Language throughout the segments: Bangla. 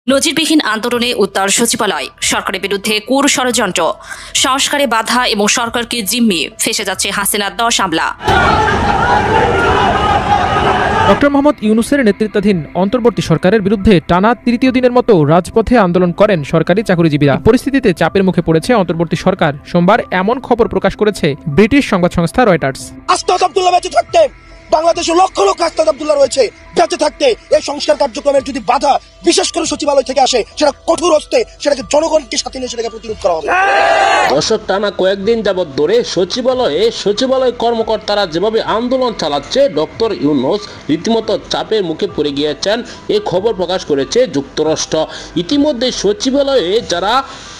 নজিরবিহীন আন্দোলনে উত্তাল সচিবালয়, সরকারের বিরুদ্ধে কুর ষড়যন্ত্র, সংস্কারে বাধা এবং সরকারকে জিম্মি, ফেসে যাচ্ছে হাসিনার 10 আমলা। ডক্টর মোহাম্মদ ইউনূসের নেতৃত্বাধীন অন্তর্বর্তী সরকারের বিরুদ্ধে টানা তৃতীয় দিনের মতো রাজপথে আন্দোলন করেন সরকারি চাকরিজীবীরা। পরিস্থিতিতে চাপের মুখে পড়েছে অন্তর্বর্তী সরকার। সোমবার এমন খবর প্রকাশ করেছে ব্রিটিশ সংবাদ সংস্থা রয়টার্স। বাংলাদেশে লক্ষ লক্ষ আস্তাদ আব্দুল্লাহ রয়েছে, বেঁচে থাকতে এই সংস্কার কার্যক্রমের যদি বাধা বিশেষ করে সচিবালয় থেকে আসে, সেটা কঠোর হস্তে সেটাকে জনগণকে সাথে নিয়ে সেটাকে প্রতিরোধ করা হবে। দর্শক, টানা কয়েকদিন যাবৎ ধরে সচিবালয় কর্মকর্তারা যেভাবে আন্দোলন চালাচ্ছে, ডক্টর ইউনূস রীতিমতো চাপের মুখে পড়ে গিয়েছেন, এই খবর প্রকাশ করেছে যুক্তরাষ্ট্র। ইতিমধ্যে সচিবালয়ে যারা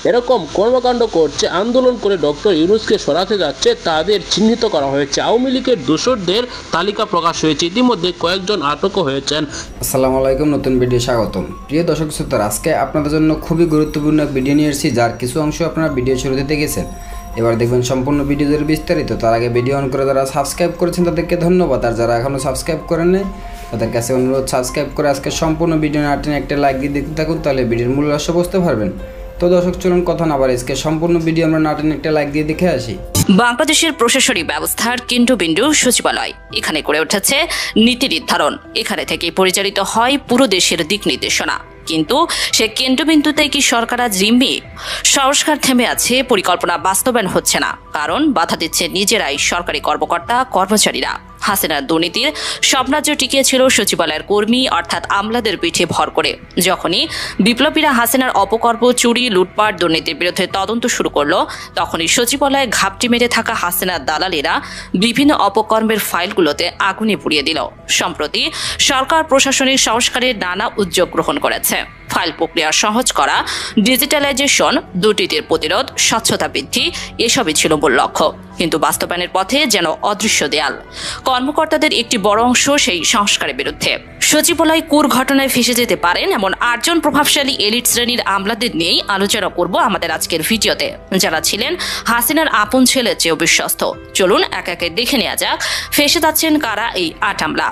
এরকম কর্মকাণ্ড করছে, আন্দোলন করে ডক্টর ইউনূসকে সরাতে যাচ্ছে, তাদের চিহ্নিত করা হয়েছে। আওয়ামী লীগের দোসরদের তালিকা প্রকাশ হয়েছে, ইতিমধ্যে কয়েকজন আটকও হয়েছেন। আসসালামু আলাইকুম, নতুন ভিডিও স্বাগতম। প্রিয় দর্শক শ্রোতা, আজকে আপনাদের জন্য খুবই গুরুত্বপূর্ণ ভিডিও নিয়ে এসেছি, যার কিছু অংশ আপনারা ভিডিও শুরুতে দেখেছেন। এবার দেখবেন সম্পূর্ণ ভিডিওদের বিস্তারিত। তার আগে ভিডিও অন করে যারা সাবস্ক্রাইব করেছেন তাদেরকে ধন্যবাদ, আর যারা এখনও সাবস্ক্রাইব করেন নাই তাদের কাছে অনুরোধ সাবস্ক্রাইব করে আজকে সম্পূর্ণ ভিডিও না টেনে একটা লাইক দিয়ে দেখতে থাকুন, তাহলে ভিডিওর মূল রহস্য বুঝতে পারবেন। তো দর্শক, চলুন কথা না বাড়িয়ে আজকে সম্পূর্ণ ভিডিও আমরা না টেনে একটা লাইক দিয়ে দেখে আসি। বাংলাদেশের প্রশাসনিক ব্যবস্থার কেন্দ্রবিন্দু সচিবালয়। এখানে করে উঠেছে নীতি নির্ধারণ, এখানে থেকে পরিচালিত হয় পুরো দেশের দিক নির্দেশনা। কিন্তু সে কেন্দ্রবিন্দুতে কি সরকার আজ জিম্মি? সংস্কার থেমে আছে, পরিকল্পনা বাস্তবায়ন হচ্ছে না, কারণ বাধা দিচ্ছে নিজেরাই সরকারি কর্মকর্তা কর্মচারীরা। হাসিনার দুর্নীতির স্বপ্নাজ্য টিকিয়েছিল সচিবালয়ের কর্মী অর্থাৎ আমলাদের পিঠে ভর করে। যখনই বিপ্লবীরা হাসিনার অপকর্ম, চুরি, লুটপাট, দুর্নীতির বিরুদ্ধে তদন্ত শুরু করলো, তখনই সচিবালয়ে ঘাপটি মেরে থাকা হাসিনার দালালেরা বিভিন্ন অপকর্মের ফাইলগুলোতে আগুনে পুড়িয়ে দিল। সম্প্রতি সরকার প্রশাসনিক সংস্কারের নানা উদ্যোগ গ্রহণ করেছে। ফাইল প্রক্রিয়া সহজ করা, ডিজিটালাইজেশন, দুর্নীতির প্রতিরোধ, স্বচ্ছতা বৃদ্ধি, এসবই ছিল মূল লক্ষ্য। কিন্তু বাস্তবায়নের পথে যেন অদৃশ্য দেয়াল। কর্মকর্তাদের একটি বড় অংশ সেই সংস্কারের বিরুদ্ধে। সচিবালয় কুর ঘটনায় ফেসে যেতে পারেন এমন 8 জন প্রভাবশালী এলিট শ্রেণীর আমলাদের নিয়েই আলোচনা করব আমাদের আজকের ভিডিওতে, যারা ছিলেন হাসিনার আপন ছেলের চেয়েও বিশ্বস্ত। চলুন এক একে দেখে নেওয়া যাক ফেসে যাচ্ছেন কারা এই 8 আমলা।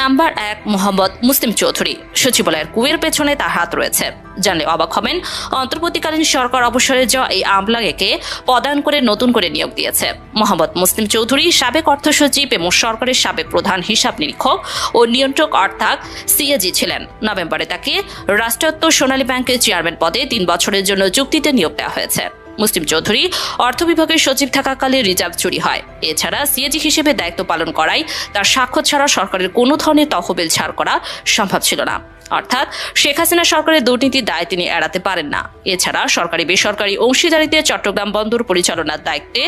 নাম্বার 1, মোহাম্মদ মুসলিম চৌধুরী। সচিবালয়ের কুয়ের পেছনে তার হাত রয়েছে। জানলে অবাক হবেন, অন্তর্বর্তীকালীন সরকার অবসরে যাওয়া এই আমলাকে পদায়ন করে নতুন করে নিয়োগ দিয়েছে। মোহাম্মদ মুসলিম চৌধুরী সাবেক অর্থ সচিব এবং সরকারের সাবেক প্রধান হিসাব নিরীক্ষক ও নিয়ন্ত্রক অর্থাৎ সিএজি ছিলেন। নভেম্বরে তাকে রাষ্ট্রায়ত্ত সোনালী ব্যাংকের চেয়ারম্যান পদে 3 বছরের জন্য চুক্তিতে নিয়োগ দেওয়া হয়েছে। মুসলিম চৌধুরী অর্থ বিভাগের সচিব থাকাকালে রিজার্ভ চুরি হয়। এছাড়া সিএজি হিসেবে দায়িত্ব পালন করায় তার স্বাক্ষর ছাড়া সরকারের কোনো ধরনের তহবিল ছাড় করা সম্ভব ছিল না। অর্থাৎ শেখ হাসিনা সরকারের দুর্নীতির দায় তিনি এড়াতে পারেন না। এছাড়া সরকারি বেসরকারি অংশীদারিতে চট্টগ্রাম বন্দর পরিচালনার দায়িত্বে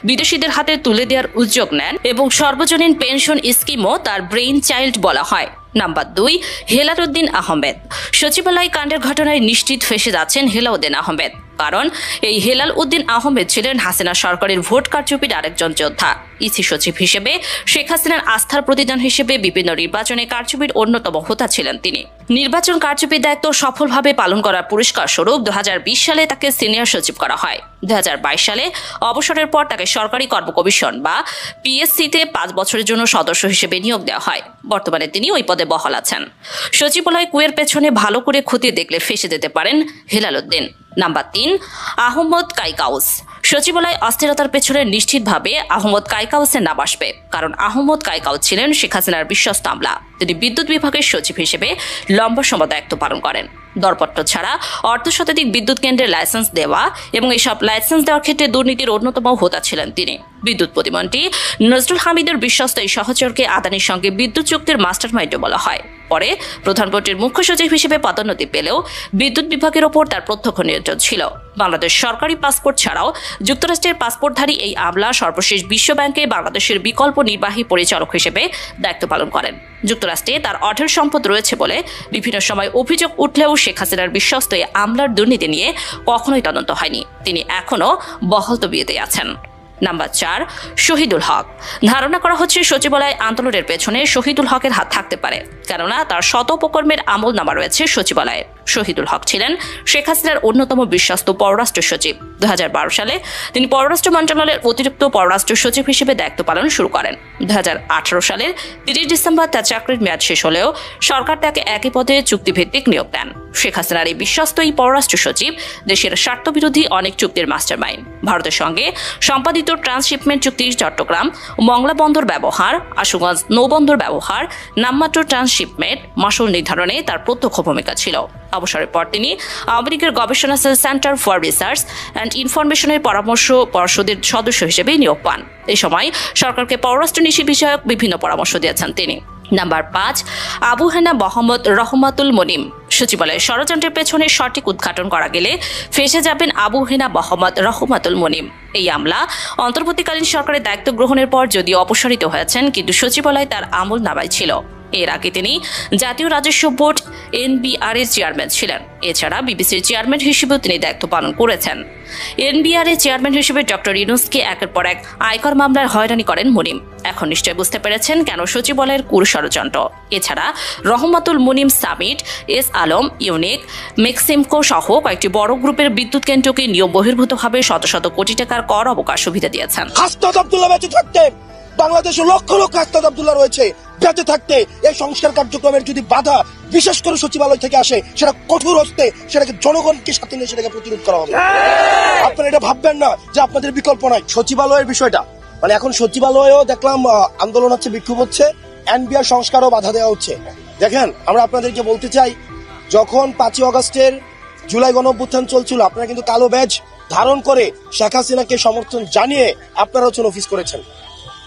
বিদেশিদের হাতে তুলে দেওয়ার উদ্যোগ নেন এবং সর্বজনীন পেনশন স্কিমও তার ব্রেইন চাইল্ড বলা হয়। নাম্বার 2, হেলালুদ্দিন আহমেদ। সচিবালয় কাণ্ডের ঘটনায় নিশ্চিত ফেসে যাচ্ছেন হেলাউদ্দিন আহমেদ, কারণ এই হেলাল উদ্দিন আহমেদ ছিলেন হাসিনা সরকারের ভোট কারচুপির আরেকজন যোদ্ধা। ইসি সচিব হিসেবে শেখ হাসিনার আস্থার প্রতিদান হিসেবে বিভিন্ন নির্বাচনে কারচুপির অন্যতম হোতা ছিলেন তিনি। নির্বাচন কারচুপির দায়িত্ব সফলভাবে পালন করার পুরস্কার স্বরূপ 2020 সালে তাকে সিনিয়র সচিব করা হয়। 2022 সালে অবসরের পর তাকে সরকারি কর্ম কমিশন বা পিএসসিতে 5 বছরের জন্য সদস্য হিসেবে নিয়োগ দেওয়া হয়। বর্তমানে তিনি ওই পদে বহাল আছেন। সচিবালয় কুয়ের পেছনে ভালো করে খতিয়ে দেখলে ফেসে যেতে পারেন হেলালুদ্দিন। নাম্বার 3, আহমদ কাইকাউস। সচিবালয় অস্থিরতার পেছনে নিশ্চিতভাবে আহমদ কাইকাউসের নাম আসবে, কারণ আহমদ কাইকাউস ছিলেন শেখ হাসিনার বিশ্বস্ত আমলা। তিনি বিদ্যুৎ বিভাগের সচিব হিসেবে লম্বা সময় দায়িত্ব পালন করেন। দরপত্র ছাড়া অর্ধশতাধিক বিদ্যুৎ কেন্দ্রের লাইসেন্স দেওয়া এবং এসব লাইসেন্স দেওয়ার ক্ষেত্রে দুর্নীতির অন্যতম হোতা ছিলেন তিনি। বিদ্যুৎ প্রতিমন্ত্রী নজরুল হামিদের বিশ্বস্ত এই সহচরকে আদানির সঙ্গে বিদ্যুৎ চুক্তির মাস্টার মাইন্ডও বলা হয়। পরে প্রধানমন্ত্রীর মুখ্য সচিব হিসেবে পদোন্নতি পেলেও বিদ্যুৎ বিভাগের ওপর তার প্রত্যক্ষ নিয়ন্ত্রণ ছিল। বাংলাদেশ সরকারি পাসপোর্ট ছাড়াও যুক্তরাষ্ট্রের পাসপোর্টধারী এই আমলা সর্বশেষ বিশ্ব ব্যাংকে বাংলাদেশের বিকল্প নির্বাহী পরিচালক হিসেবে দায়িত্ব পালন করেন। যুক্তরাষ্ট্রে তার অঢেল সম্পদ রয়েছে বলে বিভিন্ন সময় অভিযোগ উঠলেও শেখ হাসিনার বিশ্বস্ত এই আমলার দুর্নীতি নিয়ে কখনোই তদন্ত হয়নি। তিনি এখনও বহাল তবিয়তে আছেন। নাম্বার 4, শহীদুল হক। ধারণা করা হচ্ছে সচিবালয় আন্দোলনের পেছনে শহীদুল হকের হাত থাকতে পারে, কেননা তার শত উপকর্মের আমল নামা রয়েছে সচিবালয়ে। শহীদুল হক ছিলেন শেখ হাসিনার অন্যতম বিশ্বস্ত পররাষ্ট্র সচিব। 2012 সালে তিনি পররাষ্ট্র মন্ত্রণালয়ের অতিরিক্ত পররাষ্ট্র সচিব হিসেবে দায়িত্ব পালন শুরু করেন। 2018 সালের 30 ডিসেম্বর তার চাকরির মেয়াদ শেষ হলেও সরকার তাকে একই পদে চুক্তিভিত্তিক নিয়োগ দেন। শেখ হাসিনার এই বিশ্বস্ত এই পররাষ্ট্র সচিব দেশের স্বার্থবিরোধী অনেক চুক্তির মাস্টারমাইন্ড। ভারতের সঙ্গে সম্পাদিত ট্রান্সশিপমেন্ট চুক্তি, চট্টগ্রাম মংলা বন্দর ব্যবহার, আশুগঞ্জ নৌবন্দর ব্যবহার, নামমাত্র ট্রান্সশিপমেন্ট মাশুল নির্ধারণে তার প্রত্যক্ষ ভূমিকা ছিল। অবসরের পর তিনি আমেরিকার গবেষণা সেন্টার ফর রিসার্চ অ্যান্ড ইনফরমেশনের পরামর্শ পর্ষদের সদস্য হিসেবে নিয়োগ পান। এই সময় সরকারকে পররাষ্ট্রনীতি বিষয়ক বিভিন্ন পরামর্শ দিয়েছেন তিনি। নাম্বার 5, আবু হেনা মোহাম্মদ রহমাতুল মনিম। সচিবালয়ের ষড়যন্ত্রের পেছনে সঠিক উদ্ঘাটন করা গেলে ফেঁসে যাবেন আবু হেনা মোহাম্মদ রহমাতুল মনিম। এই আমলা অন্তর্বর্তীকালীন সরকারের দায়িত্ব গ্রহণের পর যদিও অপসারিত হয়েছেন, কিন্তু সচিবালয় তার আমল নামায় ছিল। এর আগে তিনি জাতীয় রাজস্ব বোর্ড NBR এর চেয়ারম্যান ছিলেন। এছাড়া বিবিসির চেয়ারম্যান হিসেবেও তিনি দায়িত্ব পালন করেছেন। NBR এর চেয়ারম্যান হিসেবে ডক্টর ইউনূসকে একের পর এক আয়কর মামলার হয়রানি করেন মুনিম। এখন নিশ্চয় বুঝতে পেরেছেন কেন সচিবালয়ের কুর ষড়যন্ত্র। এছাড়া Rahmatul Munim Summit, S Alam, Unique, মেক্সিমকো সহ কয়েকটি বড় গ্রুপের বিদ্যুৎ কেন্দ্রকে নিয়ম বহির্ভূতভাবে শত শত কোটি টাকার কর অবকাশ সুবিধা দিয়েছেন। হাসনাত আব্দুল্লাহ বেঁচে থাকতে বাংলাদেশে লক্ষ লক্ষ হাসনাত আব্দুল্লাহ রয়েছে। বেঁচে থাকতে এই সংস্কার কার্যক্রমের যদি বাধা বিশেষ করে সচিবালয় থেকে আসে, সেটা কঠোর হস্তে সেটাকে জনগণকে সাথে নিয়ে সেটাকে প্রতিরোধ করা হবে। আপনারা এটা ভাববেন না যে আপনাদের বিকল্প নাই। সচিবালয়ের বিষয়টা মানে এখন সচিবালয়েও দেখলাম আন্দোলন হচ্ছে, বিক্ষোভ হচ্ছে, NBR সংস্কারও বাধা দেওয়া হচ্ছে। দেখেন, আমরা আপনাদেরকে বলতে চাই, যখন 5ই আগস্টের জুলাই গণঅভ্যুত্থান চলছিল, আপনারা কিন্তু কালো ব্যাজ ধারণ করে শেখ হাসিনাকে সমর্থন জানিয়ে আপনারা হচ্ছেন অফিস করেছেন।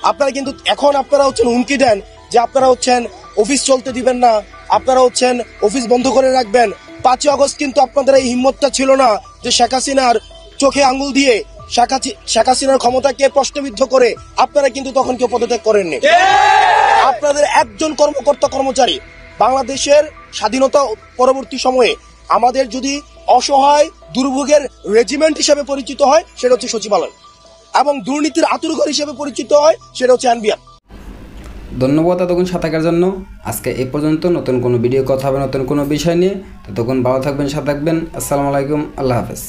আপনারা কিন্তু এখন আপনারা হচ্ছেন হুমকি দেন যে আপনারা হচ্ছেন অফিস চলতে দিবেন না, আপনারা হচ্ছেন অফিস বন্ধ করে রাখবেন। 5ই আগস্ট কিন্তু আপনাদের এই হিম্মতটা ছিল না যে শেখ হাসিনার চোখে আঙ্গুল দিয়ে শেখ হাসিনার ক্ষমতাকে প্রশ্নবিদ্ধ করে আপনারা কিন্তু তখন কেউ পদত্যাগ করেননি। আপনাদের একজন কর্মকর্তা কর্মচারী বাংলাদেশের স্বাধীনতা পরবর্তী সময়ে আমাদের যদি অসহায় দুর্ভোগের রেজিমেন্ট হিসেবে পরিচিত হয়, সেটা হচ্ছে সচিবালয়, এবং দুর্নীতির আতুরঘর হিসেবে পরিচিত হয়, সেটা হচ্ছে NBR। ধন্যবাদ এতক্ষণ সাথে থাকার জন্য। আজকে এই পর্যন্ত। নতুন কোনো ভিডিও কথা হবে নতুন কোনো বিষয় নিয়ে। ততক্ষণ ভালো থাকবেন, সাথে থাকবেন। আসসালামু আলাইকুম, আল্লাহ হাফেজ।